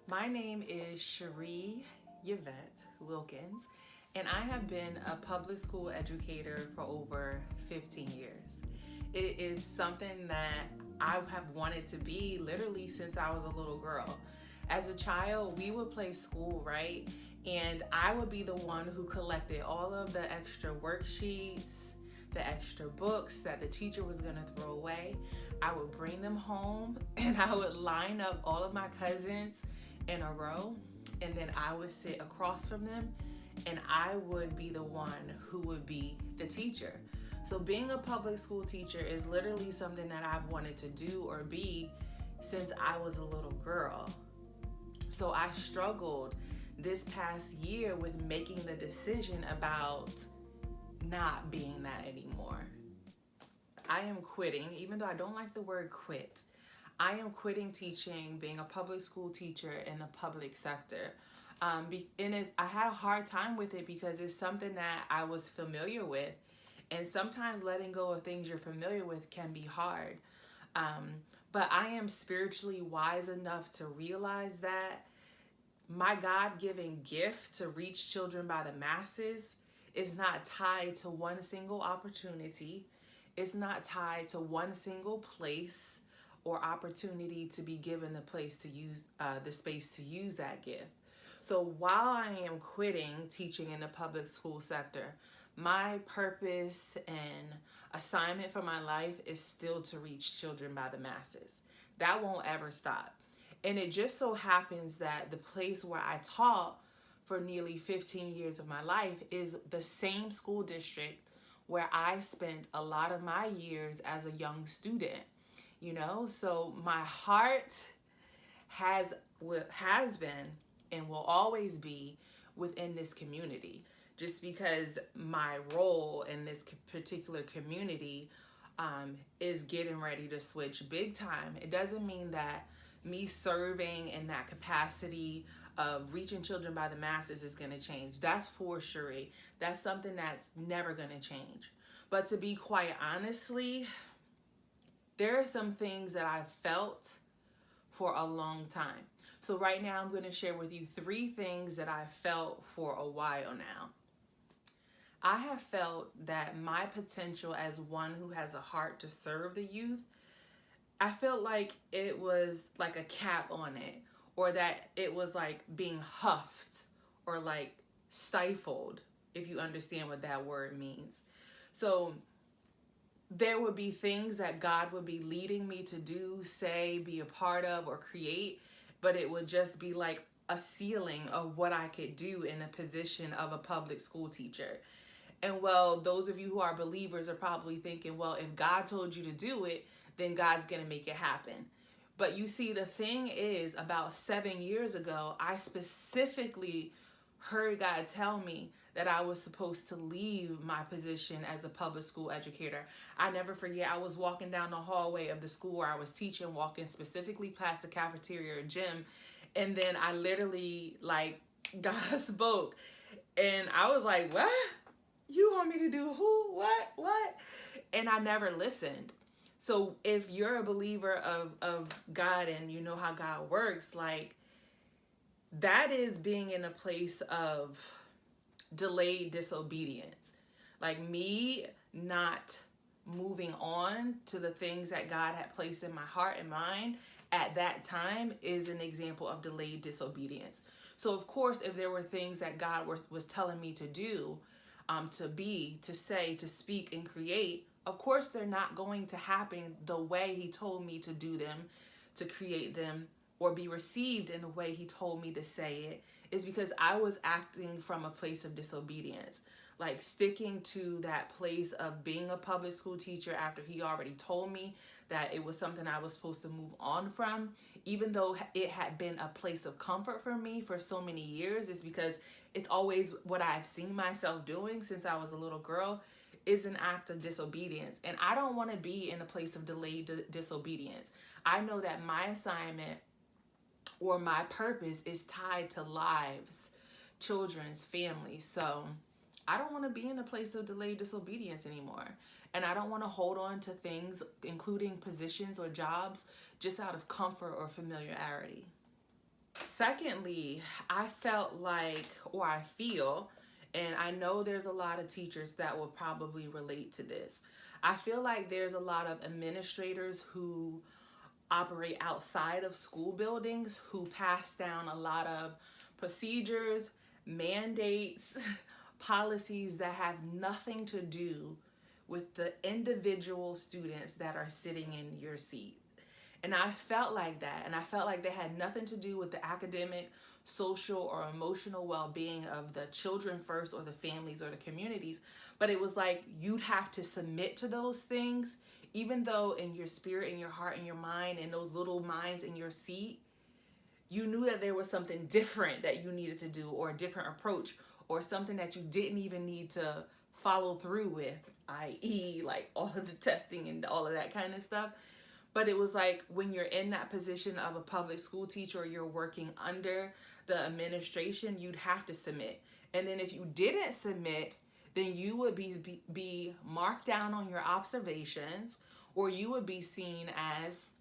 My name is Sherrie Yvette Wilkins, and I have been a public school educator for over 15 years. It is something that I have wanted to be literally since I was a little girl. As a child, we would play school, right? And I would be the one who collected all of the extra worksheets, the extra books that the teacher was going to throw away. I would bring them home and I would line up all of my cousins in a row, and then I would sit across from them and I would be the one who would be the teacher. So being a public school teacher is literally something that I've wanted to do or be since I was a little girl. So I struggled this past year with making the decision about not being that anymore. I am quitting, even though I don't like the word quit. I am quitting teaching, being a public school teacher in the public sector. I had a hard time with it because it's something that I was familiar with. And sometimes letting go of things you're familiar with can be hard. But I am spiritually wise enough to realize that my God-given gift to reach children by the masses is not tied to one single opportunity. It's not tied to one single place or opportunity to be given the place to use the space to use that gift. So while I am quitting teaching in the public school sector, my purpose and assignment for my life is still to reach children by the masses. That won't ever stop. And it just so happens that the place where I taught for nearly 15 years of my life is the same school district where I spent a lot of my years as a young student. So my heart has been and will always be within this community, just because my role in this particular community is getting ready to switch big time. It doesn't mean that me serving in that capacity of reaching children by the masses is going to change. That's for sure. That's something that's never going to change. But to be quite honestly, there are some things that I've felt for a long time. So right now I'm going to share with you 3 things that I've felt for a while now. I have felt that my potential as one who has a heart to serve the youth, I felt like it was like a cap on it, or that it was like being huffed or like stifled, if you understand what that word means. So there would be things that God would be leading me to do, say, be a part of, or create, but it would just be like a ceiling of what I could do in a position of a public school teacher. And well, those of you who are believers are probably thinking, well, if God told you to do it, then God's going to make it happen. But you see, the thing is, about 7 years ago, I specifically heard God tell me that I was supposed to leave my position as a public school educator. I never forget, I was walking down the hallway of the school where I was teaching, walking specifically past the cafeteria or gym, and then I literally, God spoke, and I was like, what? You want me to do who? What? And I never listened. So if you're a believer of God and you know how God works, that is being in a place of delayed disobedience. Like me not moving on to the things that God had placed in my heart and mind at that time is an example of delayed disobedience. So of course, if there were things that God was telling me to do, to be, to say, to speak, and create, of course they're not going to happen the way He told me to do them, to create them, or be received in the way He told me to say it, is because I was acting from a place of disobedience. Like sticking to that place of being a public school teacher after He already told me that it was something I was supposed to move on from, even though it had been a place of comfort for me for so many years, is because it's always what I've seen myself doing since I was a little girl, is an act of disobedience. And I don't want to be in a place of delayed disobedience. I know that my assignment or my purpose is tied to lives, children's, families. So I don't want to be in a place of delayed disobedience anymore. And I don't want to hold on to things, including positions or jobs, just out of comfort or familiarity. Secondly, I felt like, or I feel, and I know there's a lot of teachers that will probably relate to this. I feel like there's a lot of administrators who operate outside of school buildings who pass down a lot of procedures, mandates, policies that have nothing to do with the individual students that are sitting in your seat. And I felt like that. And I felt like they had nothing to do with the academic, social, or emotional well being of the children first, or the families, or the communities. But it was like you'd have to submit to those things, even though in your spirit, in your heart, in your mind, in those little minds in your seat, you knew that there was something different that you needed to do, or a different approach, or something that you didn't even need to follow through with, i.e., like all of the testing and all of that kind of stuff. But it was like when you're in that position of a public school teacher, or you're working under the administration, you'd have to submit. And then if you didn't submit, then you would be marked down on your observations, or you would be seen as,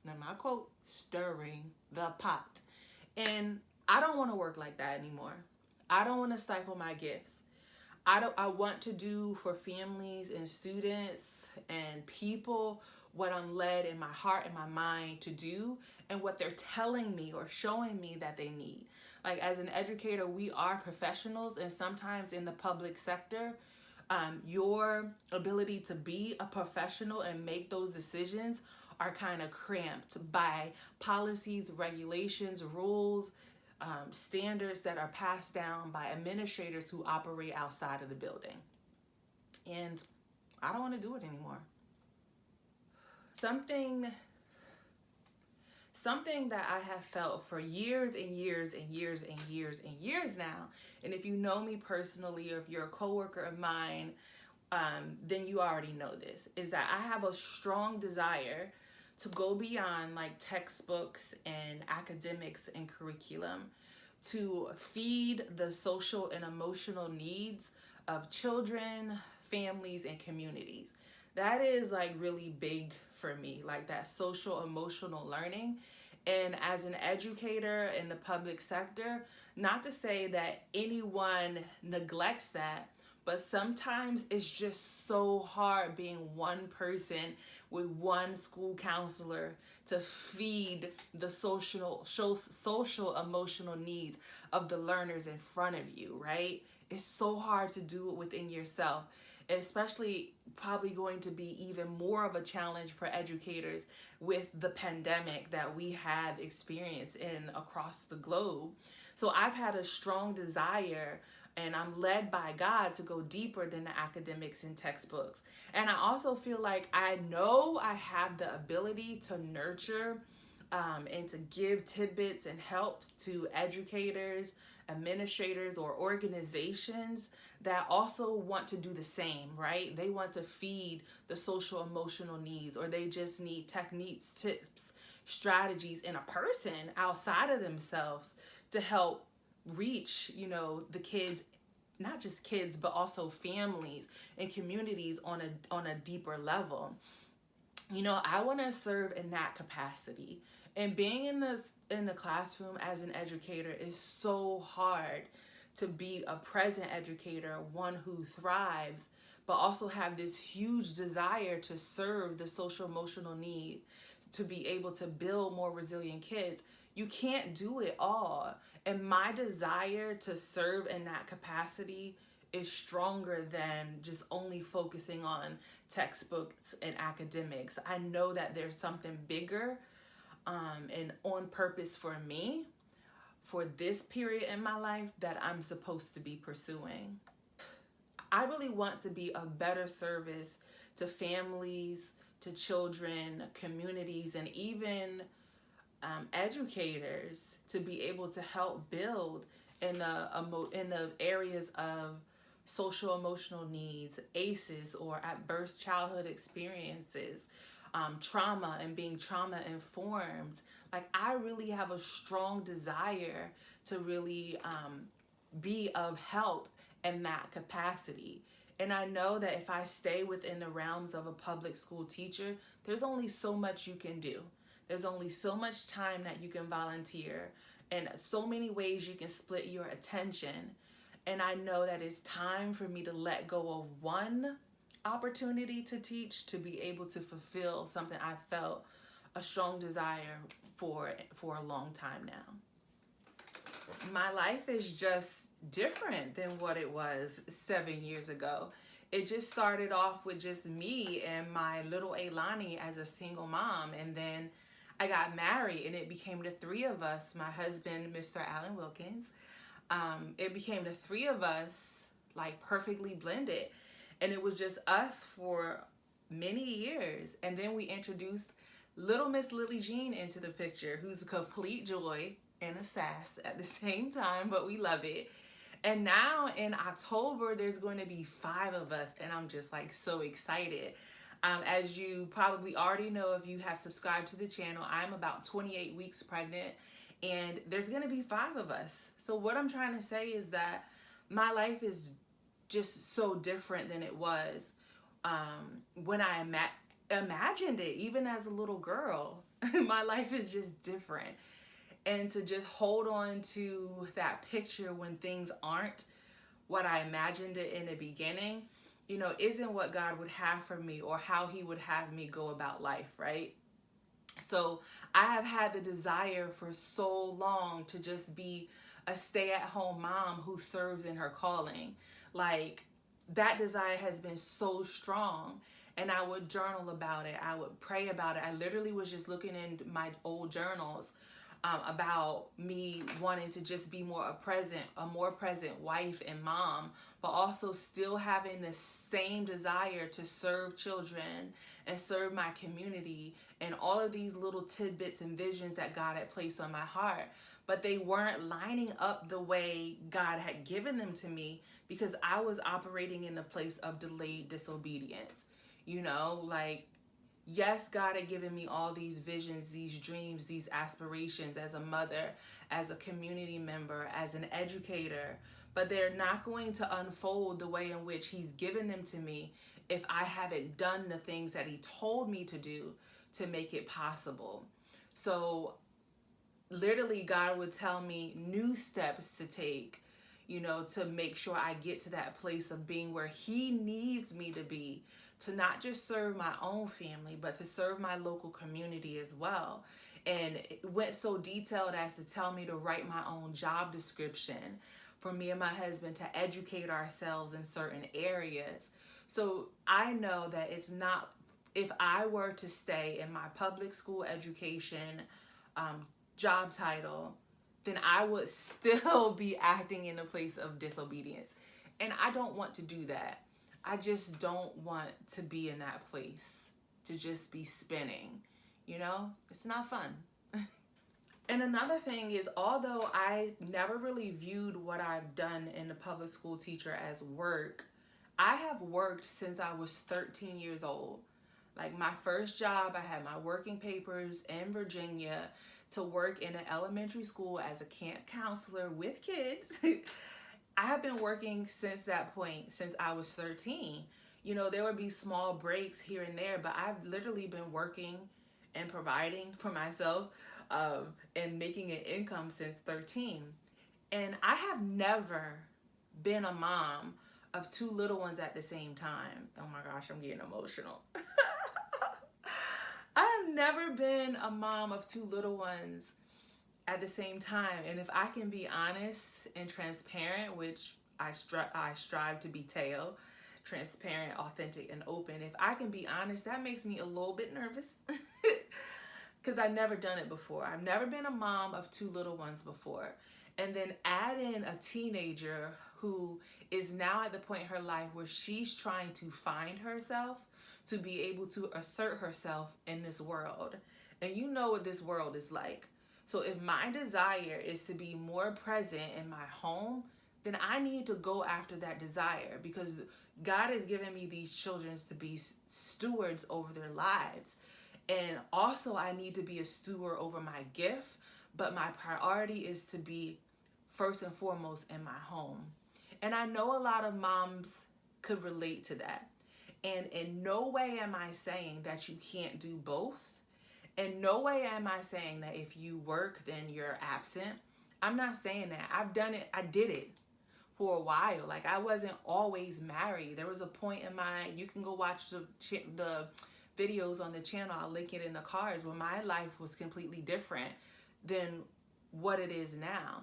now my quote, stirring the pot. And I don't want to work like that anymore. I don't want to stifle my gifts. I want to do for families and students and people what I'm led in my heart and my mind to do, and what they're telling me or showing me that they need. Like, as an educator, we are professionals, and sometimes in the public sector, your ability to be a professional and make those decisions are kind of cramped by policies, regulations, rules, standards that are passed down by administrators who operate outside of the building. And I don't want to do it anymore. Something that I have felt for years and years and years and years and years now, and if you know me personally, or if you're a coworker of mine, then you already know this, is that I have a strong desire to go beyond like textbooks and academics and curriculum to feed the social and emotional needs of children, families, and communities. That is like really big for me, like that social emotional learning. And as an educator in the public sector, not to say that anyone neglects that, but sometimes it's just so hard being one person with one school counselor to feed the social emotional needs of the learners in front of you, right? It's so hard to do it within yourself. Especially probably going to be even more of a challenge for educators with the pandemic that we have experienced in across the globe. So I've had a strong desire, and I'm led by God to go deeper than the academics and textbooks. And I also feel like I know I have the ability to nurture and to give tidbits and help to educators, administrators, or organizations that also want to do the same, right? They want to feed the social emotional needs, or they just need techniques, tips, strategies in a person outside of themselves to help reach, the kids, not just kids, but also families and communities on a deeper level. I want to serve in that capacity. And being in the classroom as an educator is so hard, to be a present educator, one who thrives, but also have this huge desire to serve the social emotional need, to be able to build more resilient kids. You can't do it all. And my desire to serve in that capacity is stronger than just only focusing on textbooks and academics. I know that there's something bigger and on purpose for me, for this period in my life, that I'm supposed to be pursuing. I really want to be a better service to families, to children, communities, and even educators, to be able to help build in the areas of social emotional needs, ACEs, or adverse childhood experiences, trauma, and being trauma informed. Like, I really have a strong desire to really be of help in that capacity. And I know that if I stay within the realms of a public school teacher, there's only so much you can do. There's only so much time that you can volunteer. and so many ways you can split your attention. And I know that it's time for me to let go of one opportunity to teach to be able to fulfill something I felt a strong desire for a long time now. My life is just different than what it was 7 years ago. It just started off with just me and my little Ailani as a single mom, and then I got married and it became the three of us, my husband, Mr. Alan Wilkins. It became the three of us, like perfectly blended. And it was just us for many years. And then we introduced little Miss Lily Jean into the picture, who's a complete joy and a sass at the same time, but we love it. And now in October, there's going to be 5 of us, and I'm just like so excited. As you probably already know, if you have subscribed to the channel, I'm about 28 weeks pregnant, and there's going to be 5 of us. So what I'm trying to say is that my life is just so different than it was when I imagined it, even as a little girl. My life is just different. And to just hold on to that picture when things aren't what I imagined it in the beginning, you know, isn't what God would have for me or how he would have me go about life, right? So I have had the desire for so long to just be a stay-at-home mom who serves in her calling. Like, that desire has been so strong. And I would journal about it. I would pray about it. I literally was just looking in my old journals about me wanting to just be a more present wife and mom, but also still having the same desire to serve children and serve my community, and all of these little tidbits and visions that God had placed on my heart. But they weren't lining up the way God had given them to me because I was operating in a place of delayed disobedience. You know, like, yes, God had given me all these visions, these dreams, these aspirations as a mother, as a community member, as an educator, but they're not going to unfold the way in which he's given them to me if I haven't done the things that he told me to do to make it possible. So literally, God would tell me new steps to take, you know, to make sure I get to that place of being where he needs me to be, to not just serve my own family, but to serve my local community as well. And it went so detailed as to tell me to write my own job description for me and my husband to educate ourselves in certain areas. So I know that it's not, if I were to stay in my public school education job title, then I would still be acting in a place of disobedience. And I don't want to do that. I just don't want to be in that place, to just be spinning, you know? It's not fun. And another thing is, although I never really viewed what I've done in the public school teacher as work, I have worked since I was 13 years old. Like, my first job, I had my working papers in Virginia to work in an elementary school as a camp counselor with kids. I have been working since that point, since I was 13. You know, there would be small breaks here and there, but I've literally been working and providing for myself and making an income since 13. And I have never been a mom of 2 little ones at the same time. Oh my gosh, I'm getting emotional. I have never been a mom of 2 little ones at the same time. And if I can be honest and transparent, which I strive to be Teo, transparent, authentic, and open. If I can be honest, that makes me a little bit nervous because I've never done it before. I've never been a mom of 2 little ones before. And then add in a teenager who is now at the point in her life where she's trying to find herself to be able to assert herself in this world. And you know what this world is like. So if my desire is to be more present in my home, then I need to go after that desire, because God has given me these children to be stewards over their lives. And also I need to be a steward over my gift, but my priority is to be first and foremost in my home. And I know a lot of moms could relate to that. And in no way am I saying that you can't do both. In no way am I saying that if you work, then you're absent. I'm not saying that. I've done it. I did it for a while. Like, I wasn't always married. There was a point in you can go watch the videos on the channel. I'll link it in the cards, where my life was completely different than what it is now.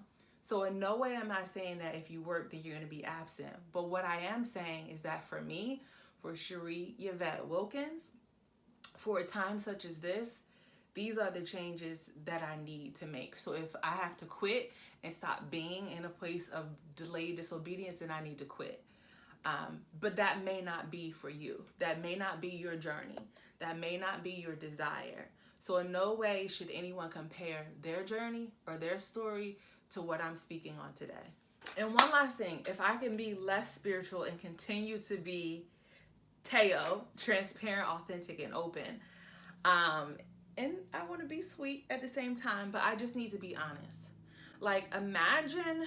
So in no way am I saying that if you work, then you're going to be absent. But what I am saying is that for me, for Sherrie Yvette Wilkins, for a time such as this, these are the changes that I need to make. So if I have to quit and stop being in a place of delayed disobedience, then I need to quit. But that may not be for you. That may not be your journey. That may not be your desire. So in no way should anyone compare their journey or their story to what I'm speaking on today. And one last thing, if I can be less spiritual and continue to be Teo, transparent, authentic, and open, and I want to be sweet at the same time, but I just need to be honest. Like, imagine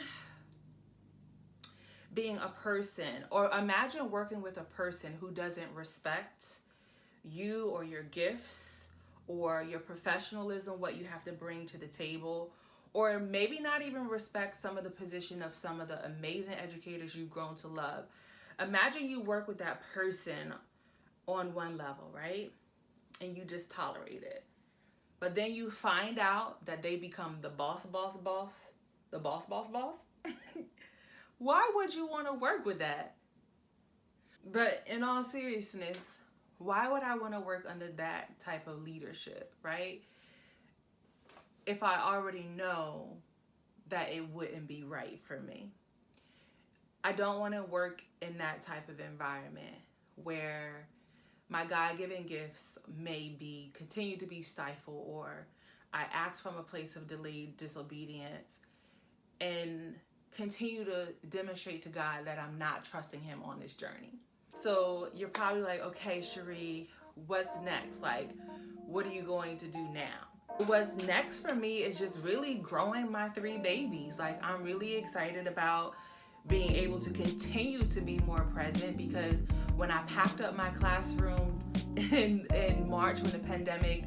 being a person, or imagine working with a person who doesn't respect you or your gifts or your professionalism, what you have to bring to the table, or maybe not even respect some of the position of some of the amazing educators you've grown to love. Imagine you work with that person on one level, right? And you just tolerate it. But then you find out that they become the boss. Why would you want to work with that? But in all seriousness, why would I want to work under that type of leadership, right? If I already know that it wouldn't be right for me. I don't want to work in that type of environment where my God-given gifts may continue to be stifled, or I act from a place of delayed disobedience and continue to demonstrate to God that I'm not trusting him on this journey. So you're probably like, okay, Sherrie, what's next? Like, what are you going to do now? What's next for me is just really growing my 3 babies. Like, I'm really excited about being able to continue to be more present, because when I packed up my classroom in March when the pandemic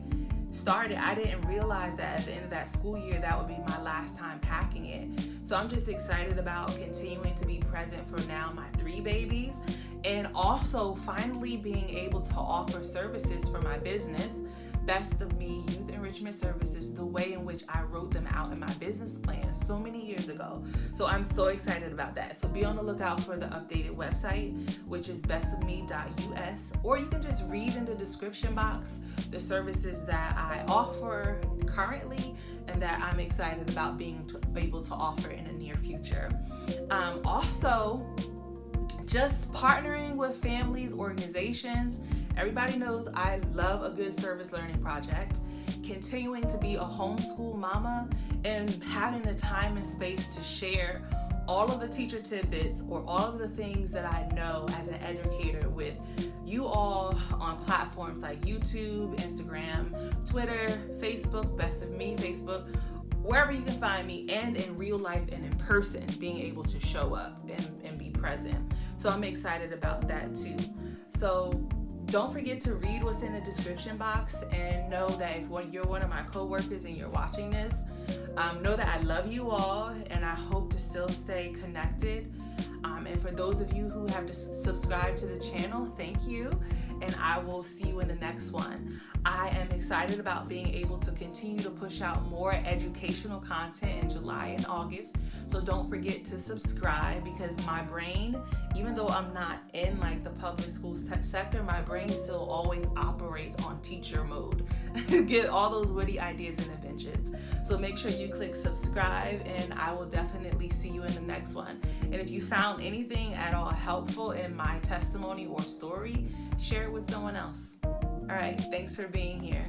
started, I didn't realize that at the end of that school year, that would be my last time packing it. So I'm just excited about continuing to be present for now my 3 babies, and also finally being able to offer services for my business, Best of Me Youth Enrichment Services, the way in which I wrote them out in my business plan so many years ago. So I'm so excited about that. So be on the lookout for the updated website, which is bestofme.us, or you can just read in the description box the services that I offer currently and that I'm excited about being able to offer in the near future. Also, just partnering with families, organizations. Everybody knows I love a good service learning project. Continuing to be a homeschool mama and having the time and space to share all of the teacher tidbits or all of the things that I know as an educator with you all on platforms like YouTube, Instagram, Twitter, Facebook, Best of Me, Facebook, wherever you can find me, and in real life and in person, being able to show up and be present. So I'm excited about that too. So don't forget to read what's in the description box, and know that if you're one of my coworkers and you're watching this, know that I love you all and I hope to still stay connected. And for those of you who have subscribed to the channel, thank you. And I will see you in the next one. I am excited about being able to continue to push out more educational content in July and August. So don't forget to subscribe, because my brain, even though I'm not in like the public school sector, my brain still always operates on teacher mode. Get all those witty ideas and inventions. So make sure you click subscribe, and I will definitely see you in the next one. And if you found anything at all helpful in my testimony or story, share it with someone else. All right, thanks for being here.